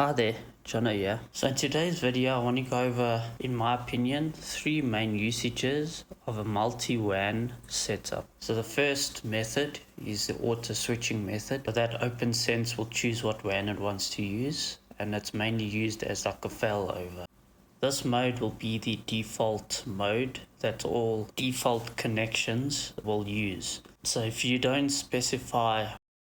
Hi there, Jono here. So in today's video I want to go over, in my opinion, 3 main usages of a multi-WAN setup. So the first method is the auto switching method. So that OpnSense will choose what WAN it wants to use, and it's mainly used as like a failover. This mode will be the default mode that all default connections will use. So if you don't specify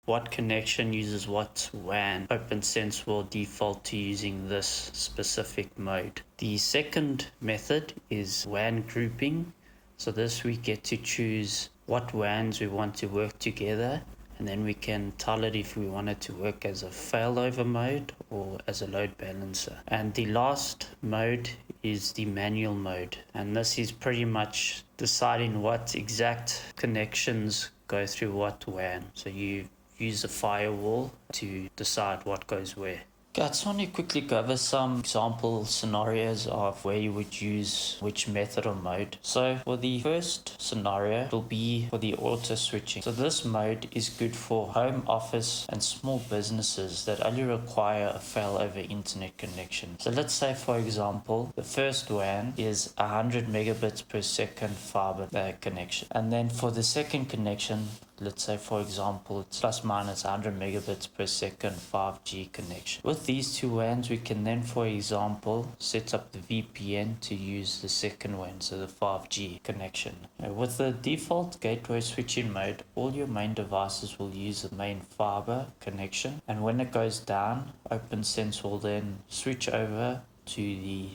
what connection uses what WAN, OpnSense will default to using this specific mode. The second method is WAN grouping. So this we get to choose what WANs we want to work together, and then we can tell it if we want it to work as a failover mode or as a load balancer. And the last mode is the manual mode, and this is pretty much deciding what exact connections go through what WAN. So you use a firewall to decide what goes where. Okay, I just want to quickly go over some example scenarios of where you would use which method or mode. So for the first scenario, it will be for the auto switching. So this mode is good for home office and small businesses that only require a failover internet connection. So let's say, for example, the first WAN is 100 megabits per second fiber connection. And then for the second connection, let's say, for example, it's plus minus 100 megabits per second 5G connection. With these two WANs, we can then, for example, set up the VPN to use the second WAN, so the 5G connection. With the default gateway switching mode, all your main devices will use the main fiber connection, and when it goes down, OpnSense will then switch over to the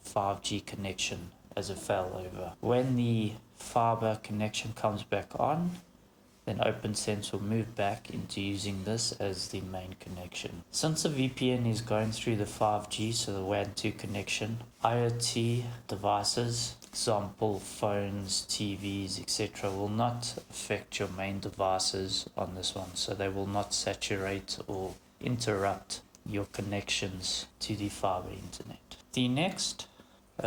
5G connection as a failover. When the fiber connection comes back on, then OpnSense will move back into using this as the main connection. Since the VPN is going through the 5G, so the WAN 2 connection, IoT devices, example phones, TVs, etc., will not affect your main devices on this one, so they will not saturate or interrupt your connections to the fiber internet. The next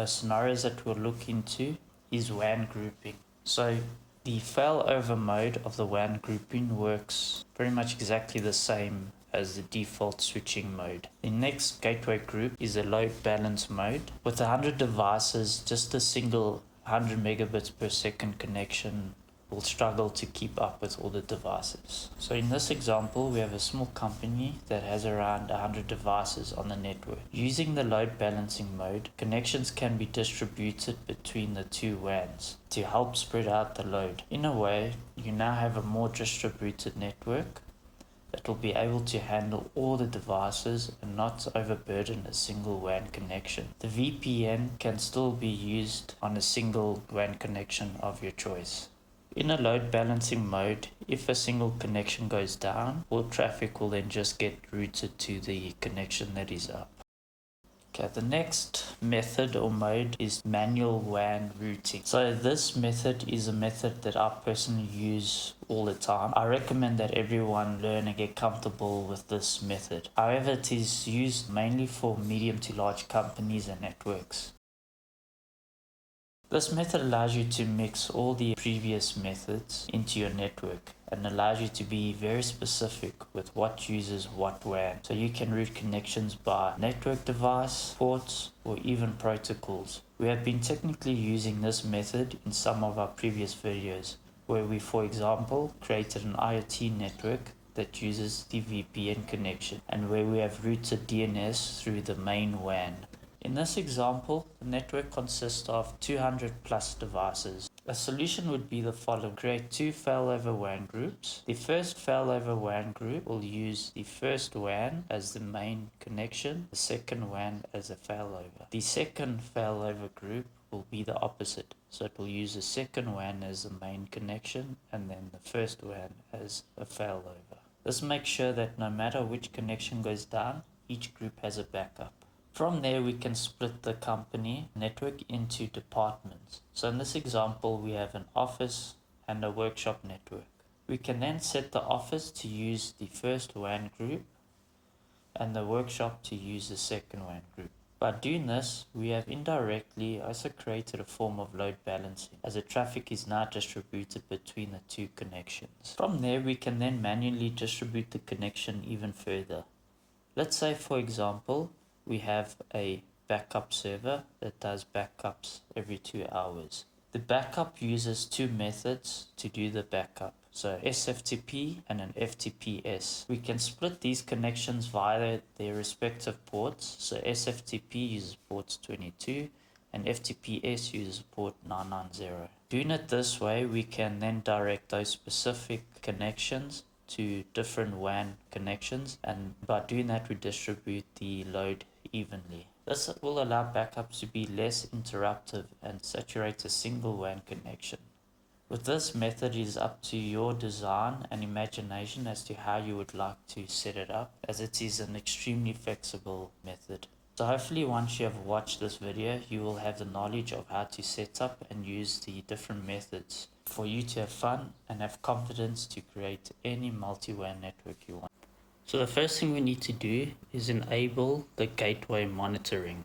scenarios that we'll look into is WAN grouping. So the failover mode of the WAN grouping works pretty much exactly the same as the default switching mode. The next gateway group is a load balance mode. With 100 devices, just a single 100 megabits per second connection will struggle to keep up with all the devices. So in this example, we have a small company that has around 100 devices on the network. Using the load balancing mode, connections can be distributed between the two WANs to help spread out the load. In a way, you now have a more distributed network that will be able to handle all the devices and not overburden a single WAN connection. The VPN can still be used on a single WAN connection of your choice. In a load balancing mode, if a single connection goes down, all traffic will then just get routed to the connection that is up. Okay, the next method or mode is manual WAN routing. So this method is a method that I personally use all the time. I recommend that everyone learn and get comfortable with this method. However, it is used mainly for medium to large companies and networks. This method allows you to mix all the previous methods into your network and allows you to be very specific with what uses what WAN. So you can route connections by network device, ports, or even protocols. We have been technically using this method in some of our previous videos, where we, for example, created an IoT network that uses the VPN connection and where we have routed DNS through the main WAN. In this example, the network consists of 200 plus devices. A solution would be the following. Create 2 failover WAN groups. The first failover WAN group will use the first WAN as the main connection, the second WAN as a failover. The second failover group will be the opposite. So it will use the second WAN as the main connection and then the first WAN as a failover. This makes sure that no matter which connection goes down, each group has a backup. From there, we can split the company network into departments. So in this example, we have an office and a workshop network. We can then set the office to use the first WAN group and the workshop to use the second WAN group. By doing this, we have indirectly also created a form of load balancing, as the traffic is now distributed between the two connections. From there, we can then manually distribute the connection even further. Let's say, for example, we have a backup server that does backups every 2 hours. The backup uses two methods to do the backup. So SFTP and an FTPS. We can split these connections via their respective ports. So SFTP uses port 22 and FTPS uses port 990. Doing it this way, we can then direct those specific connections to different WAN connections, and by doing that we distribute the load evenly. This will allow backups to be less interruptive and saturate a single WAN connection. With this method, it is up to your design and imagination as to how you would like to set it up, as it is an extremely flexible method. So hopefully once you have watched this video, you will have the knowledge of how to set up and use the different methods for you to have fun and have confidence to create any multi-WAN network you want. So the first thing we need to do is enable the gateway monitoring.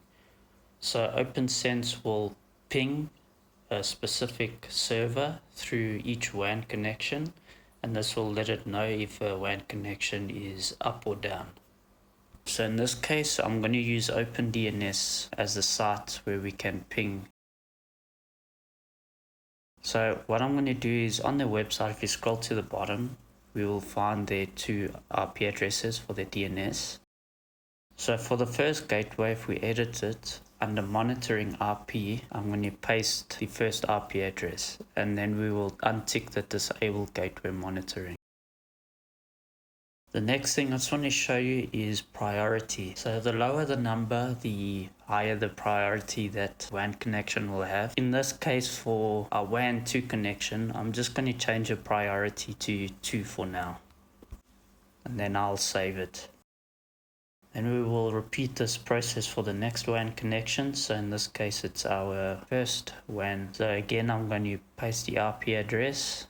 So OpnSense will ping a specific server through each WAN connection, and this will let it know if a WAN connection is up or down. So in this case, I'm going to use OpenDNS as the site where we can ping. So what I'm going to do is, on the website, if you scroll to the bottom, we will find their two IP addresses for their DNS. So for the first gateway, if we edit it under monitoring IP, I'm going to paste the first IP address, and then we will untick the disable gateway monitoring. The next thing I just want to show you is priority. So the lower the number, the higher the priority that WAN connection will have. In this case, for our WAN 2 connection, I'm just going to change the priority to 2 for now, and then I'll save it. And we will repeat this process for the next WAN connection. So in this case, it's our first WAN. So again, I'm going to paste the IP address,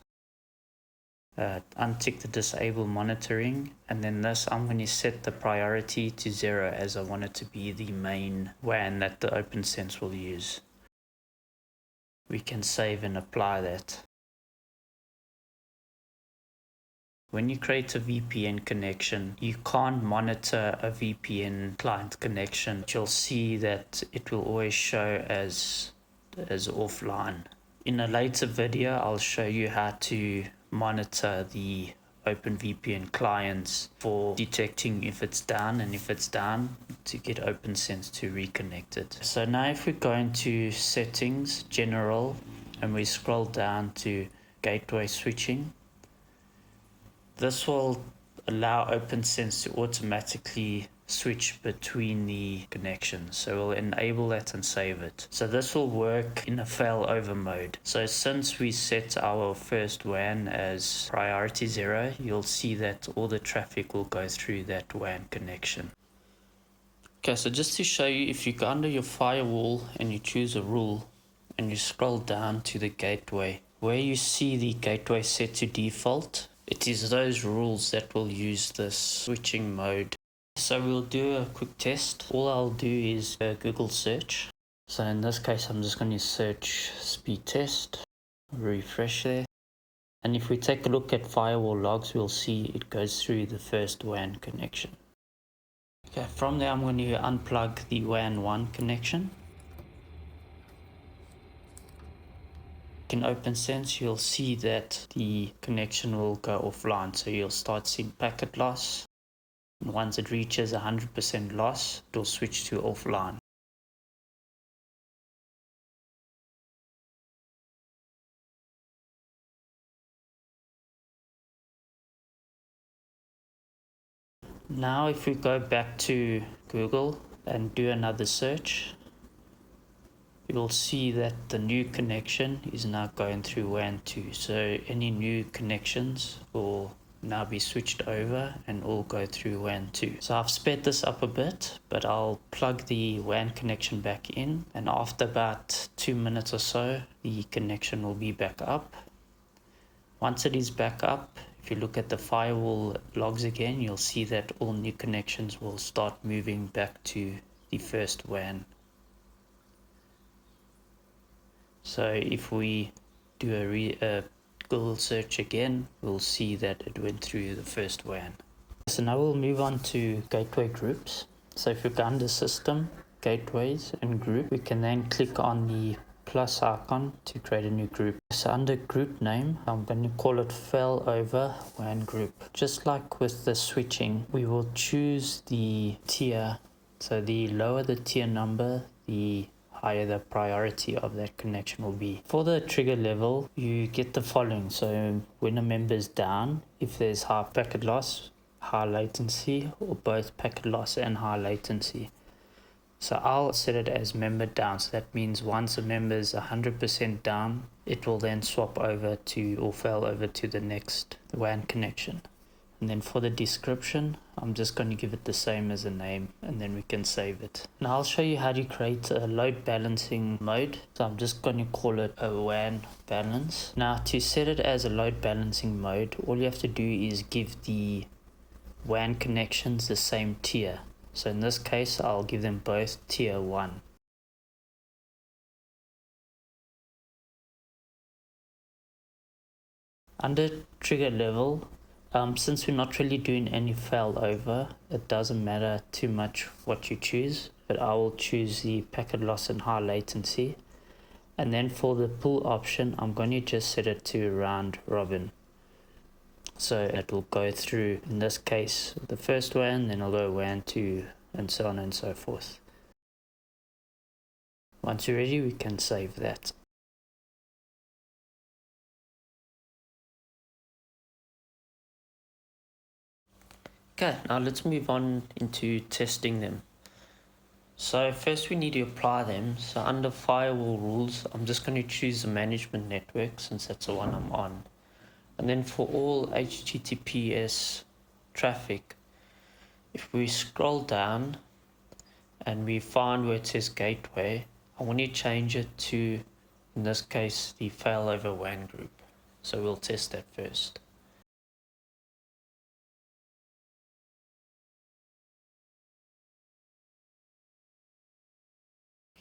untick the disable monitoring, and then this, I'm going to set the priority to 0 as I want it to be the main WAN that the OpnSense will use. We can save and apply that. When you create a VPN connection, you can't monitor a VPN client connection. You'll see that it will always show as offline. In a later video, I'll show you how to monitor the OpenVPN clients for detecting if it's down, and if it's down, to get OpnSense to reconnect it. So now if we go into settings, general, and we scroll down to gateway switching, this will allow OpnSense to automatically switch between the connections. So we'll enable that and save it. So this will work in a failover mode. So since we set our first WAN as priority 0, you'll see that all the traffic will go through that WAN connection. Okay, so just to show you, if you go under your firewall and you choose a rule and you scroll down to the gateway, where you see the gateway set to default, it is those rules that will use this switching mode. So we'll do a quick test. All I'll do is a Google search. So in this case, I'm just going to search speed test, refresh there. And if we take a look at firewall logs, we'll see it goes through the first WAN connection. Okay, from there, I'm going to unplug the WAN 1 connection. In OpnSense, you'll see that the connection will go offline, so you'll start seeing packet loss, and once it reaches 100% loss, it will switch to offline. Now if we go back to Google and do another search, you'll see that the new connection is now going through WAN 2. So any new connections will now be switched over and all go through WAN 2. So I've sped this up a bit, but I'll plug the WAN connection back in, and after about 2 minutes or so, the connection will be back up. Once it is back up, if you look at the firewall logs again, you'll see that all new connections will start moving back to the first WAN. So if we do a Google search again, we'll see that it went through the first WAN. So now we'll move on to gateway groups. So if we go under system, gateways and group, we can then click on the plus icon to create a new group. So under group name, I'm going to call it failover WAN group. Just like with the switching, we will choose the tier. So the lower the tier number, the higher the priority of that connection will be. For the trigger level, you get the following. So when a member is down, if there's high packet loss, high latency, or both packet loss and high latency. So I'll set it as member down. So that means once a member is 100% down, it will then swap over to or fail over to the next WAN connection. And then for the description, I'm just going to give it the same as a name, and then we can save it. Now I'll show you how to create a load balancing mode. So I'm just going to call it a WAN balance. Now to set it as a load balancing mode, all you have to do is give the WAN connections the same tier. So in this case, I'll give them both tier 1. Under trigger level, since we're not really doing any failover, it doesn't matter too much what you choose, but I will choose the packet loss and high latency. And then for the pull option, I'm going to just set it to round robin. So it will go through, in this case, the first WAN, then I'll go WAN 2, and so on and so forth. Once you're ready, we can save that. Okay, now let's move on into testing them. So first we need to apply them. So under firewall rules, I'm just going to choose the management network since that's the one I'm on. And then for all HTTPS traffic, if we scroll down and we find where it says gateway, I want to change it to, in this case, the failover WAN group. So we'll test that first.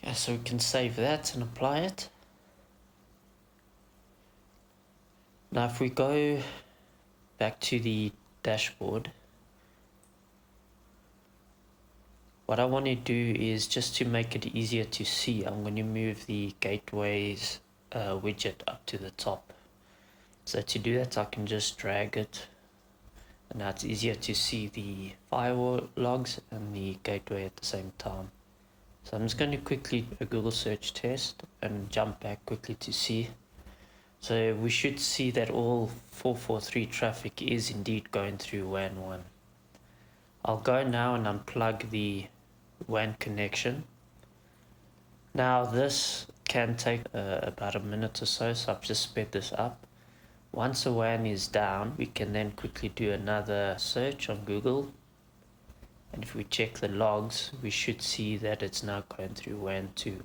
Okay, so we can save that and apply it. Now if we go back to the dashboard, what I want to do is, just to make it easier to see, I'm going to move the gateways widget up to the top. So to do that, I can just drag it, and now it's easier to see the firewall logs and the gateway at the same time. So I'm just going to quickly a Google search test and jump back quickly to see. So we should see that all 443 traffic is indeed going through WAN 1. I'll go now and unplug the WAN connection. Now this can take about a minute or so, so I've just sped this up. Once a WAN is down, we can then quickly do another search on Google. And if we check the logs, we should see that it's now going through WAN 2.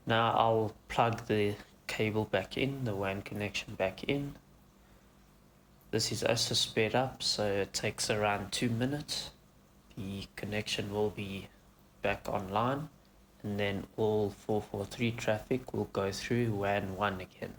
Now I'll plug the cable back in, the WAN connection back in. This is also sped up, so it takes around 2 minutes. The connection will be back online, and then all 443 traffic will go through WAN 1 again.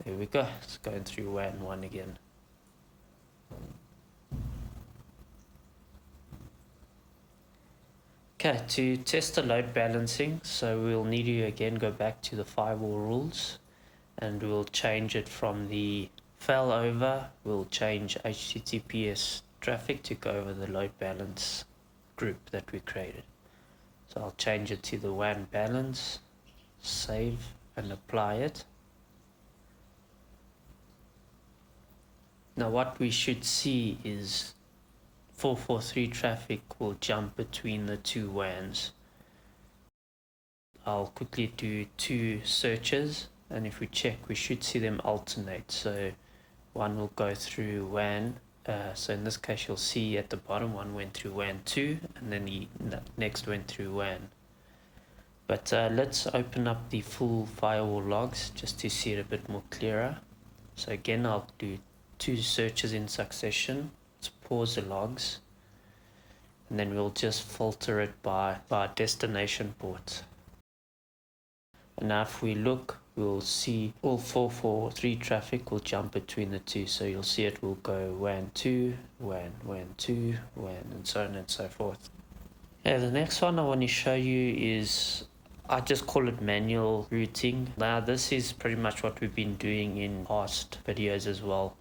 There we go, it's going through WAN 1 again. Okay, to test the load balancing, so we'll need to again go back to the firewall rules, and we'll change it from the failover, we'll change HTTPS traffic to go over the load balance group that we created. So I'll change it to the WAN balance, save and apply it. Now what we should see is 443 traffic will jump between the two WANs. I'll quickly do 2 searches, and if we check, we should see them alternate. So one will go through WAN So in this case, you'll see at the bottom one went through WAN 2 and then the next went through WAN. But let's open up the full firewall logs just to see it a bit more clearer. So again, I'll do 2 searches in succession. Let's pause the logs and then we'll just filter it by destination port. And now if we look, we'll see all 443 traffic will jump between the two. So you'll see it will go WAN 2, WAN 2, WAN, and so on and so forth. Yeah, the next one I want to show you is, I just call it manual routing. Now this is pretty much what we've been doing in past videos as well.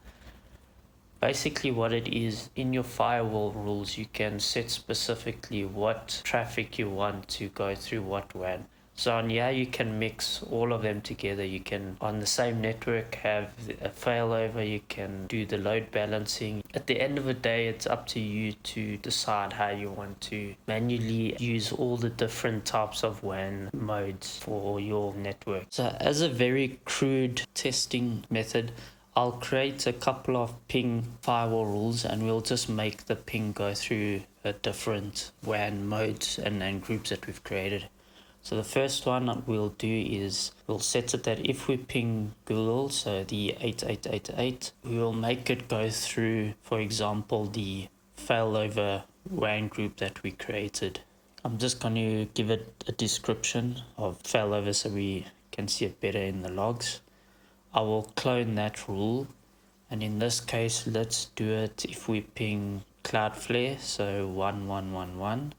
Basically what it is, in your firewall rules you can set specifically what traffic you want to go through what WAN. So on here you can mix all of them together. You can on the same network have a failover, you can do the load balancing. At the end of the day, it's up to you to decide how you want to manually use all the different types of WAN modes for your network. So as a very crude testing method, I'll create a couple of ping firewall rules and we'll just make the ping go through different WAN modes and groups that we've created. So the first one we'll do is we'll set it that if we ping Google, so the 8888, we will make it go through, for example, the failover WAN group that we created. I'm just going to give it a description of failover so we can see it better in the logs. I will clone that rule, and in this case let's do it if we ping Cloudflare, so 1111.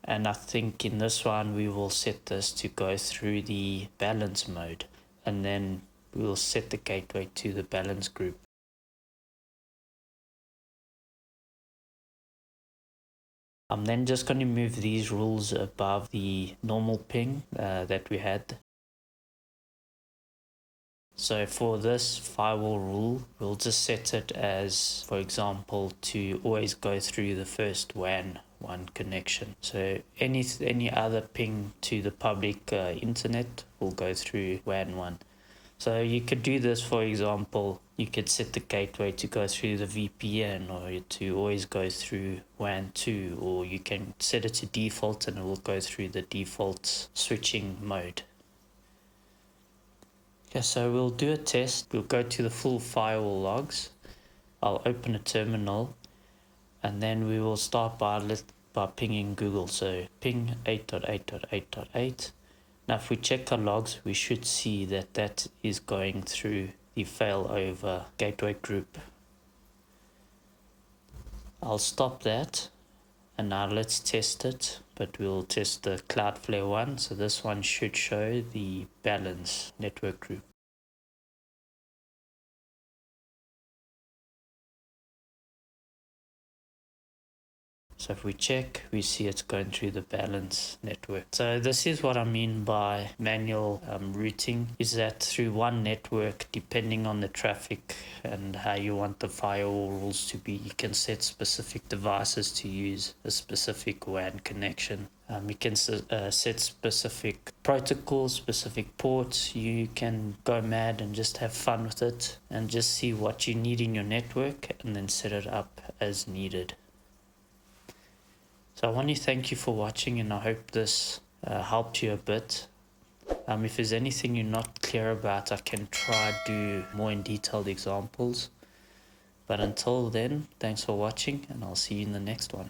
And I think in this one we will set this to go through the balance mode, and then we will set the gateway to the balance group. I'm then just going to move these rules above the normal ping that we had. So for this firewall rule, we'll just set it as, for example, to always go through the first WAN 1 connection. So any other ping to the public internet will go through WAN 1. So you could do this, for example, you could set the gateway to go through the VPN or to always go through WAN 2, or you can set it to default and it will go through the default switching mode. Okay, so we'll do a test. We'll go to the full firewall logs. I'll open a terminal and then we will start by pinging Google. So ping 8.8.8.8. Now if we check our logs, we should see that that is going through the failover gateway group. I'll stop that and now let's test it, but we'll test the Cloudflare one. So this one should show the balance network group. So if we check, we see it's going through the balance network. So this is what I mean by manual routing, is that through one network, depending on the traffic and how you want the firewall rules to be, you can set specific devices to use a specific WAN connection. You can set specific protocols, specific ports. You can go mad and just have fun with it and just see what you need in your network and then set it up as needed. So I want to thank you for watching, and I hope this helped you a bit. If there's anything you're not clear about, I can try do more in detailed examples. But until then, thanks for watching, and I'll see you in the next one.